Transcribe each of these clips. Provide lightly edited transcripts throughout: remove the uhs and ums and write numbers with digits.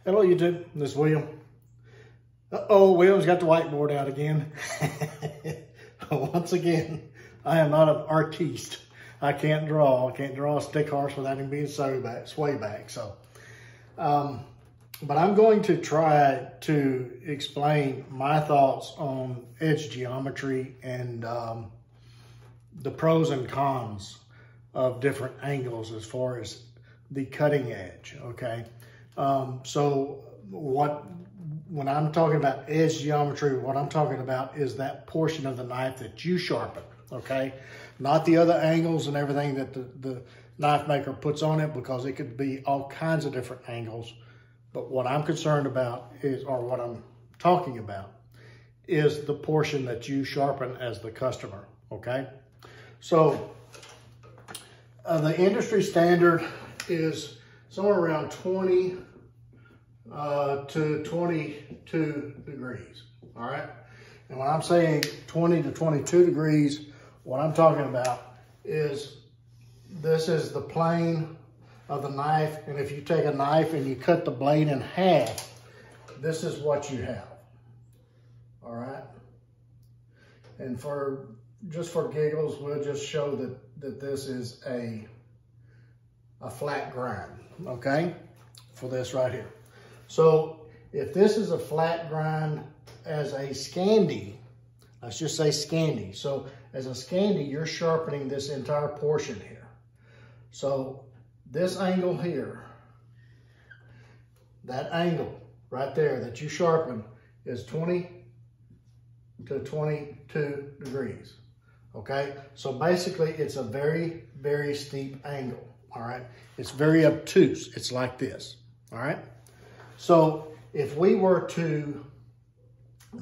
Hello YouTube, this is William. Uh-oh, William's got the whiteboard out again. Once again, I am not an artiste. I can't draw. I can't draw a stick horse without him being sway back. So, but I'm going to try to explain my thoughts on edge geometry and the pros and cons of different angles as far as the cutting edge, okay? So when I'm talking about edge geometry, what I'm talking about is that portion of the knife that you sharpen, okay? Not the other angles and everything that the knife maker puts on it, because it could be all kinds of different angles. But what I'm concerned about is, or what I'm talking about, is the portion that you sharpen as the customer, okay? So the industry standard is somewhere around 20 to 22 degrees, all right? And when I'm saying 20 to 22 degrees, what I'm talking about is this is the plane of the knife, and if you take a knife and you cut the blade in half, this is what you have, all right? And just for giggles, we'll just show that this is a flat grind, okay, for this right here. So if this is a flat grind as a Scandi, let's just say Scandi. So as a Scandi, you're sharpening this entire portion here. So this angle here, that angle right there that you sharpen is 20 to 22 degrees, okay? So basically it's a very, very steep angle, all right? It's very obtuse, it's like this, all right? So if we were to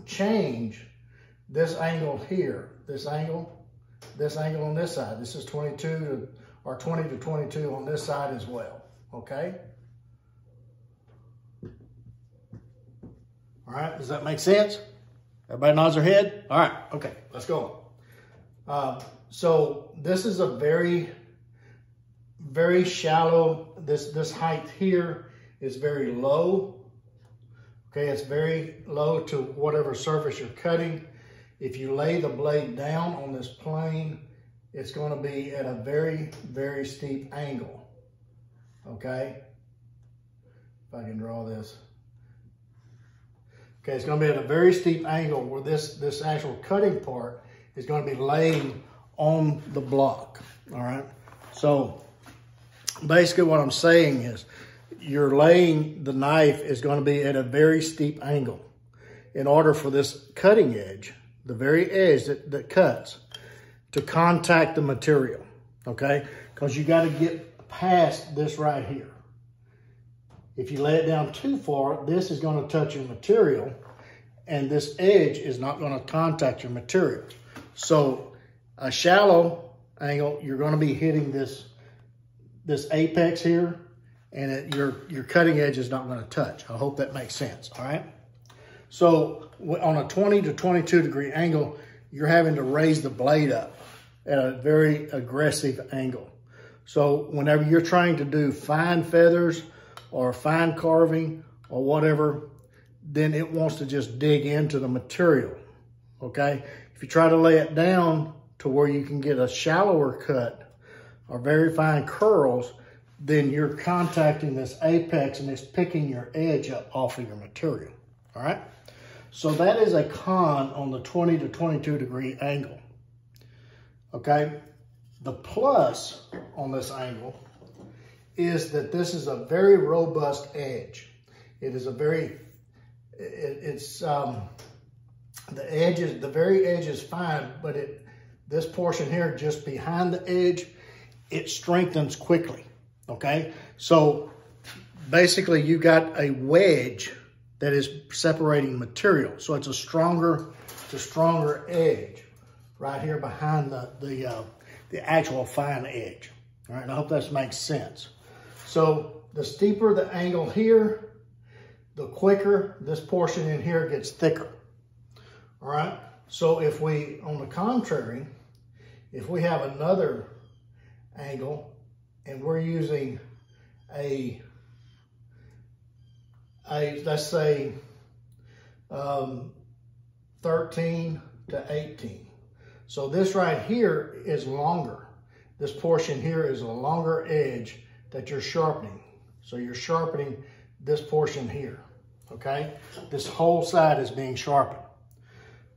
change this angle here, this angle on this side, this is 20 to 22 on this side as well, okay? All right, does that make sense? Everybody nods their head? All right, okay, let's go on. So this is a very, very shallow, this height here is very low. Okay, it's very low to whatever surface you're cutting. If you lay the blade down on this plane, it's going to be at a very, very steep angle. Okay, if I can draw this. Okay, it's going to be at a very steep angle where this actual cutting part is going to be laying on the block. All right, so basically what I'm saying is you're laying, the knife is going to be at a very steep angle in order for this cutting edge, the very edge that cuts, to contact the material, okay? Because you got to get past this right here. If you lay it down too far, this is going to touch your material, and this edge is not going to contact your material. So a shallow angle, you're going to be hitting this apex here, and your cutting edge is not going to touch. I hope that makes sense, all right? So on a 20 to 22 degree angle, you're having to raise the blade up at a very aggressive angle. So whenever you're trying to do fine feathers or fine carving or whatever, then it wants to just dig into the material, okay? If you try to lay it down to where you can get a shallower cut or very fine curls, then you're contacting this apex and it's picking your edge up off of your material, all right? So that is a con on the 20 to 22 degree angle, okay? The plus on this angle is that this is a very robust edge. It is a very, the very edge is fine, but this portion here just behind the edge, it strengthens quickly. Okay, so basically you got a wedge that is separating material. So it's a stronger edge right here behind the actual fine edge. All right, and I hope that makes sense. So the steeper the angle here, the quicker this portion in here gets thicker. All right, so if we, on the contrary, if we have another angle and we're using a let's say 13 to 18. So this right here is longer. This portion here is a longer edge that you're sharpening. So you're sharpening this portion here, okay? This whole side is being sharpened.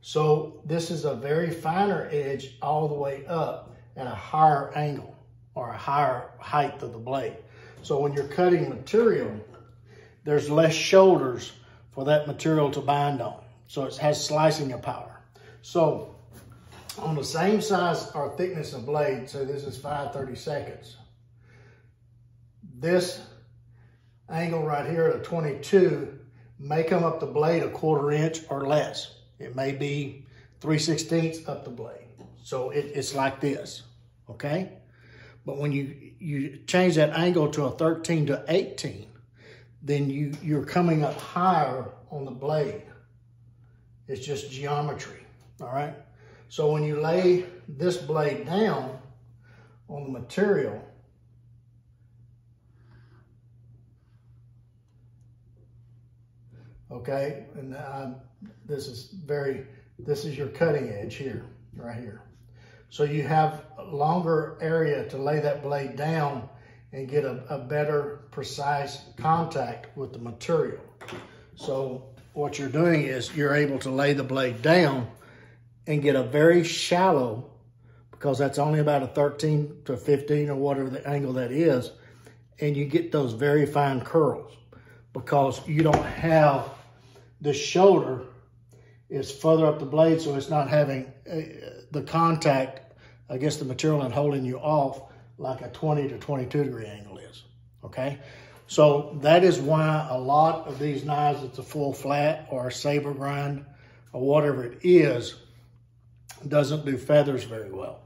So this is a very finer edge all the way up at a higher angle or a higher height of the blade. So when you're cutting material, there's less shoulders for that material to bind on. So it has slicing power. So on the same size or thickness of blade, so this is 5/32, this angle right here at a 22 may come up the blade a 1/4 inch or less. It may be 3/16 up the blade. So it's like this, okay? But when you change that angle to a 13 to 18, then you're coming up higher on the blade. It's just geometry, all right? So when you lay this blade down on the material, okay, and this is your cutting edge here, right here. So you have a longer area to lay that blade down and get a better precise contact with the material. So what you're doing is you're able to lay the blade down and get a very shallow, because that's only about a 13 to 15 or whatever the angle that is, and you get those very fine curls because you don't have the shoulder is further up the blade, so it's not having the contact against the material and holding you off like a 20 to 22 degree angle is, okay? So that is why a lot of these knives, it's a full flat or a saber grind or whatever it is, doesn't do feathers very well.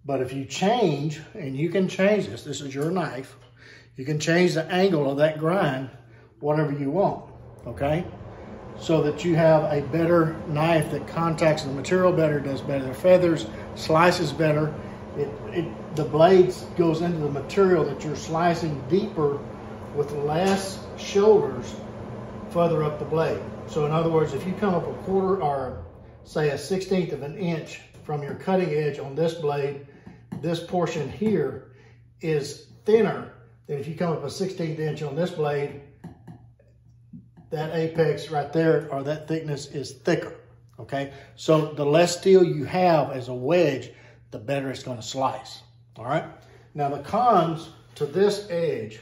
But if you change, and you can change this is your knife, you can change the angle of that grind whatever you want, okay? So that you have a better knife that contacts the material better, does better feathers, slices better. The blades goes into the material that you're slicing deeper with less shoulders further up the blade. So in other words, if you come up a 1/4 or say a 1/16 of an inch from your cutting edge on this blade, this portion here is thinner than if you come up a 1/16 inch on this blade. That apex right there, or that thickness, is thicker, okay? So the less steel you have as a wedge, the better it's gonna slice, all right? Now the cons to this edge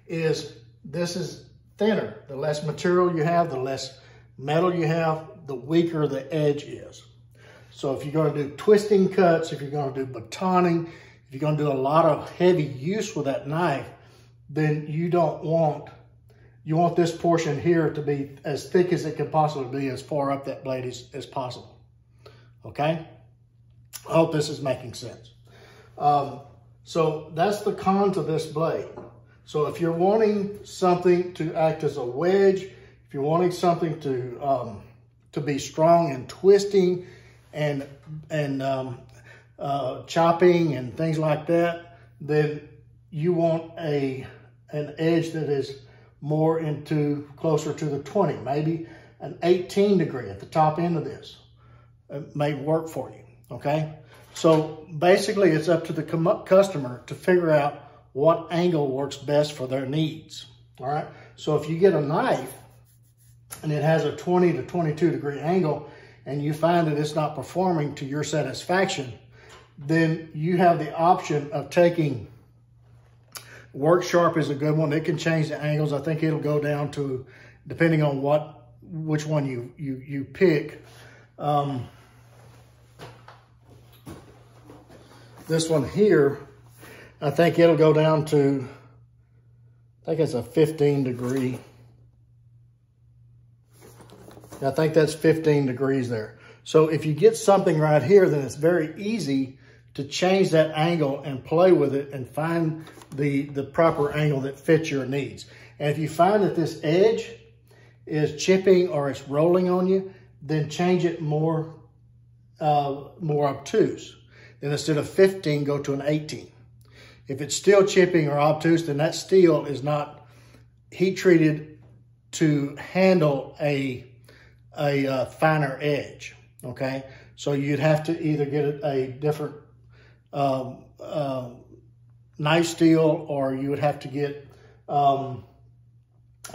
is this is thinner. The less material you have, the less metal you have, the weaker the edge is. So if you're gonna do twisting cuts, if you're gonna do batoning, if you're gonna do a lot of heavy use with that knife, then you want this portion here to be as thick as it can possibly be, as far up that blade as possible, okay? I hope this is making sense. So that's the con to this blade. So if you're wanting something to act as a wedge, if you're wanting something to be strong and twisting and chopping and things like that, then you want an edge that is more closer to the 20, maybe an 18 degree at the top end of this. It may work for you, okay? So basically it's up to the customer to figure out what angle works best for their needs, all right? So if you get a knife and it has a 20 to 22 degree angle and you find that it's not performing to your satisfaction, then you have the option of taking Work Sharp is a good one. It can change the angles. I think it'll go down to, depending on which one you pick. This one here, I think it'll go down to, I think it's a 15 degree. I think that's 15 degrees there. So if you get something right here, then it's very easy to change that angle and play with it and find the proper angle that fits your needs. And if you find that this edge is chipping or it's rolling on you, then change it more obtuse. Then instead of 15, go to an 18. If it's still chipping or obtuse, then that steel is not heat treated to handle a finer edge, okay? So you'd have to either get a different knife steel, or you would have to get a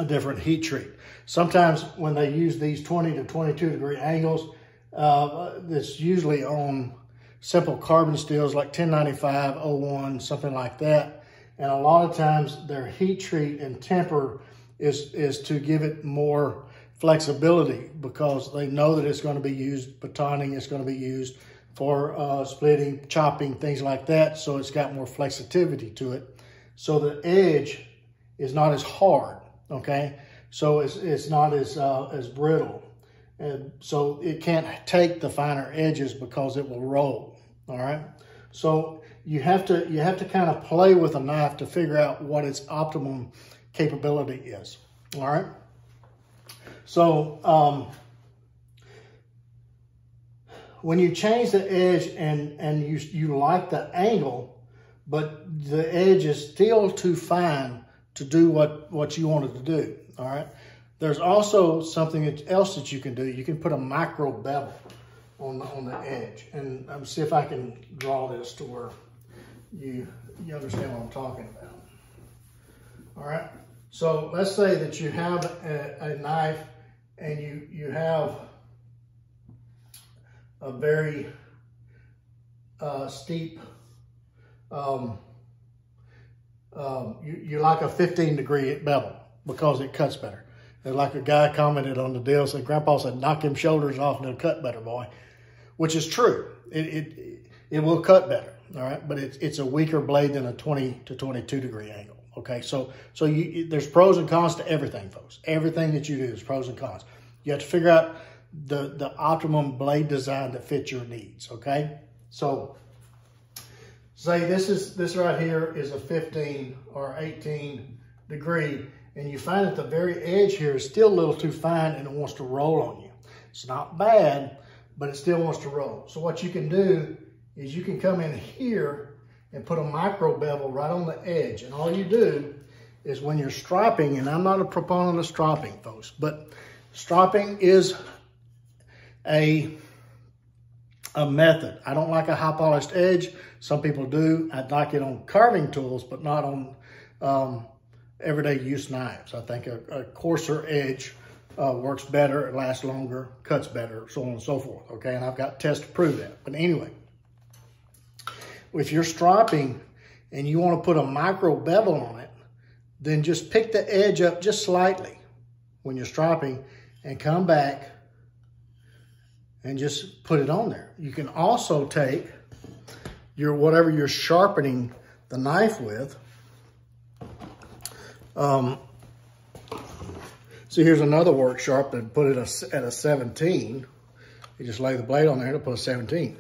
different heat treat. Sometimes when they use these 20 to 22 degree angles, it's usually on simple carbon steels like 1095, 01, something like that. And a lot of times their heat treat and temper is to give it more flexibility, because they know that it's going to be used batoning, it's going to be used for splitting, chopping, things like that. So it's got more flexibility to it. So the edge is not as hard, okay? So it's not as brittle. And so it can't take the finer edges because it will roll, all right? So you have to kind of play with a knife to figure out what its optimum capability is, all right? So when you change the edge and you like the angle, but the edge is still too fine to do what you want it to do, all right? There's also something else that you can do. You can put a micro bevel on the edge. And let me see if I can draw this to where you understand what I'm talking about. All right. So let's say that you have a knife and you have a very steep, you like a 15 degree bevel because it cuts better. And like a guy commented on the deal, said, Grandpa said, knock them shoulders off and it'll cut better, boy. Which is true. It will cut better, all right? But it's a weaker blade than a 20 to 22 degree angle, okay? So there's pros and cons to everything, folks. Everything that you do is pros and cons. You have to figure out the optimum blade design that fits your needs, okay? So say this right here is a 15 or 18 degree, and you find that the very edge here is still a little too fine and it wants to roll on you. It's not bad, but it still wants to roll. So what you can do is you can come in here and put a micro bevel right on the edge. And all you do is when you're striping, and I'm not a proponent of striping, folks, but striping is a method. I don't like a high polished edge. Some people do. I like it on carving tools, but not on everyday use knives. I think a coarser edge works better, it lasts longer, cuts better, so on and so forth, okay? And I've got tests to prove that. But anyway, if you're striping and you want to put a micro bevel on it, then just pick the edge up just slightly when you're striping and come back and just put it on there. You can also take whatever you're sharpening the knife with. So here's another work sharp that put it at a 17. You just lay the blade on there to put a 17.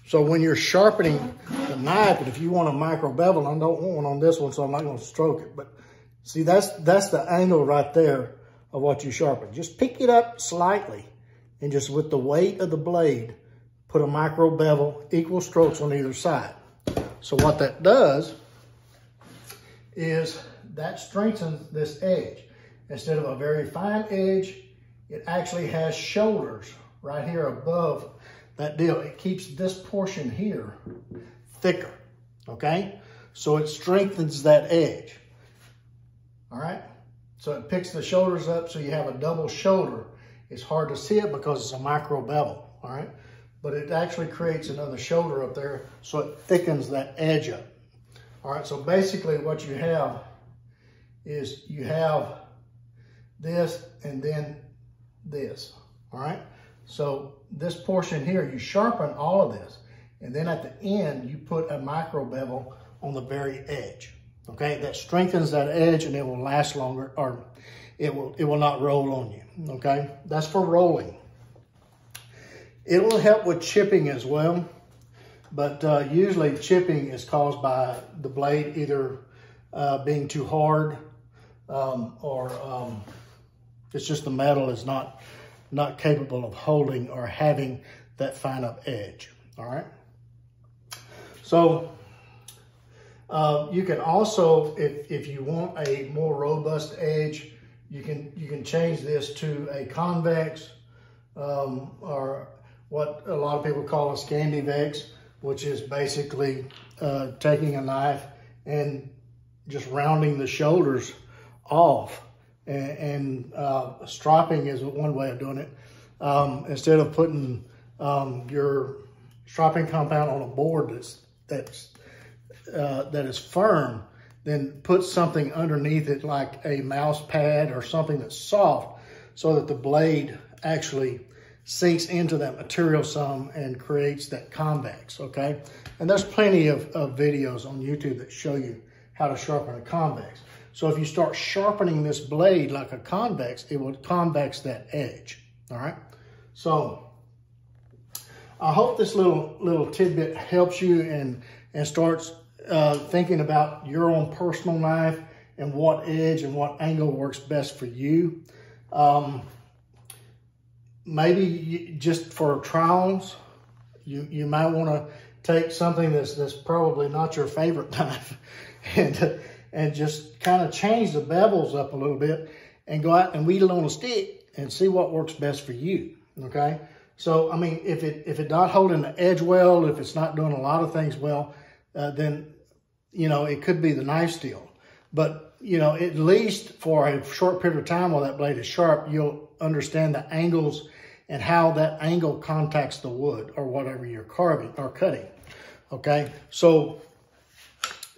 So when you're sharpening the knife, and if you want a micro bevel, I don't want one on this one, so I'm not going to stroke it. But see, that's the angle right there of what you sharpen. Just pick it up slightly, and just with the weight of the blade, put a micro bevel, equal strokes on either side. So what that does is that strengthens this edge. Instead of a very fine edge, it actually has shoulders right here above that deal. It keeps this portion here thicker, okay? So it strengthens that edge, all right? So it picks the shoulders up so you have a double shoulder. It's hard to see it because it's a micro bevel, all right? But it actually creates another shoulder up there so it thickens that edge up. All right, so basically what you have is you have this and then this, all right? So this portion here, you sharpen all of this, and then at the end, you put a micro bevel on the very edge, okay? That strengthens that edge and it will last longer, or it will not roll on you, okay? That's for rolling. It will help with chipping as well, but usually chipping is caused by the blade either being too hard or it's just the metal is not capable of holding or having that fine up edge, all right? So you can also, if you want a more robust edge, you can change this to a convex, or what a lot of people call a Scandivex, which is basically taking a knife and just rounding the shoulders off, and stropping is one way of doing it. Instead of putting your stropping compound on a board that is firm, then put something underneath it like a mouse pad or something that's soft, so that the blade actually sinks into that material some and creates that convex, okay? And there's plenty of videos on YouTube that show you how to sharpen a convex. So if you start sharpening this blade like a convex, it will convex that edge, all right? So I hope this little tidbit helps you and starts thinking about your own personal knife and what edge and what angle works best for you. Maybe just for trials, you might want to take something that's probably not your favorite knife and just kind of change the bevels up a little bit and go out and wheedle on a stick and see what works best for you, okay? So, I mean, if it's not holding the edge well, if it's not doing a lot of things well, then, you know, it could be the knife steel. But, you know, at least for a short period of time while that blade is sharp, you'll understand the angles and how that angle contacts the wood or whatever you're carving or cutting, okay? So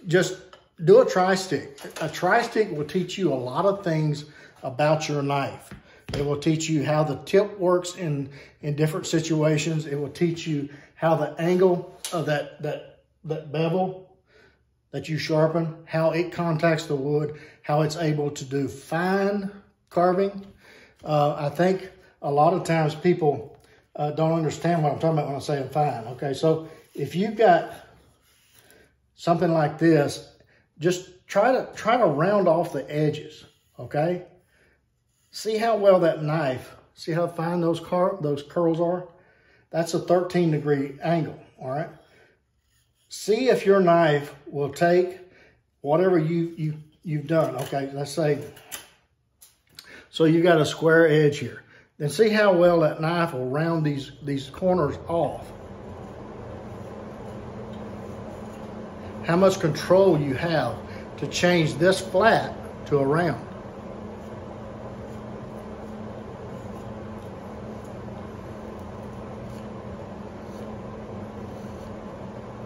just do a tri-stick. A tri-stick will teach you a lot of things about your knife. It will teach you how the tip works in different situations. It will teach you how the angle of that bevel that you sharpen, how it contacts the wood, how it's able to do fine carving. I think a lot of times people don't understand what I'm talking about when I say fine, okay? So if you've got something like this, just try to round off the edges, okay? See how well that knife, see how fine those curls are? That's a 13-degree angle, all right? See if your knife will take whatever you've done, okay? Let's say, so you got a square edge here. Then see how well that knife will round these corners off. How much control you have to change this flat to a round.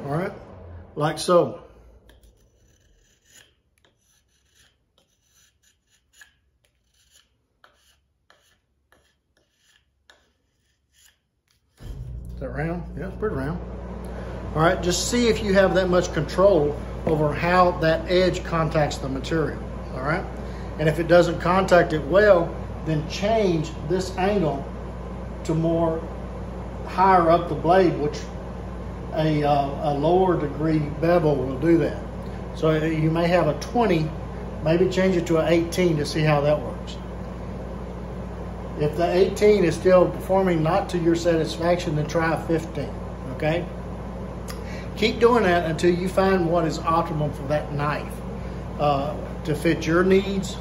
All right, like so. Is that round? Yeah, it's pretty round. All right, just see if you have that much control over how that edge contacts the material, all right? And if it doesn't contact it well, then change this angle to more higher up the blade, which a lower degree bevel will do that. So you may have a 20, maybe change it to an 18 to see how that works. If the 18 is still performing not to your satisfaction, then try a 15, okay? Keep doing that until you find what is optimal for that knife to fit your needs,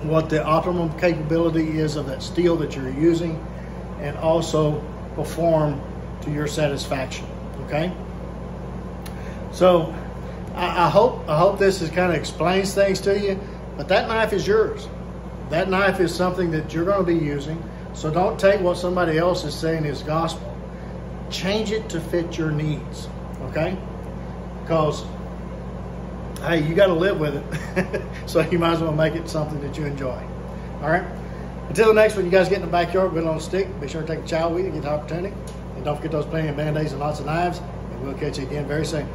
what the optimum capability is of that steel that you're using, and also perform to your satisfaction, okay? So I hope this is kind of explains things to you, but that knife is yours. That knife is something that you're going to be using, so don't take what somebody else is saying as gospel. Change it to fit your needs, okay? Because, hey, you got to live with it, so you might as well make it something that you enjoy, all right? Until the next one, you guys get in the backyard, whittle on a stick. Be sure to take a child with you, get the opportunity. And don't forget those plenty of Band-Aids and lots of knives, and we'll catch you again very soon.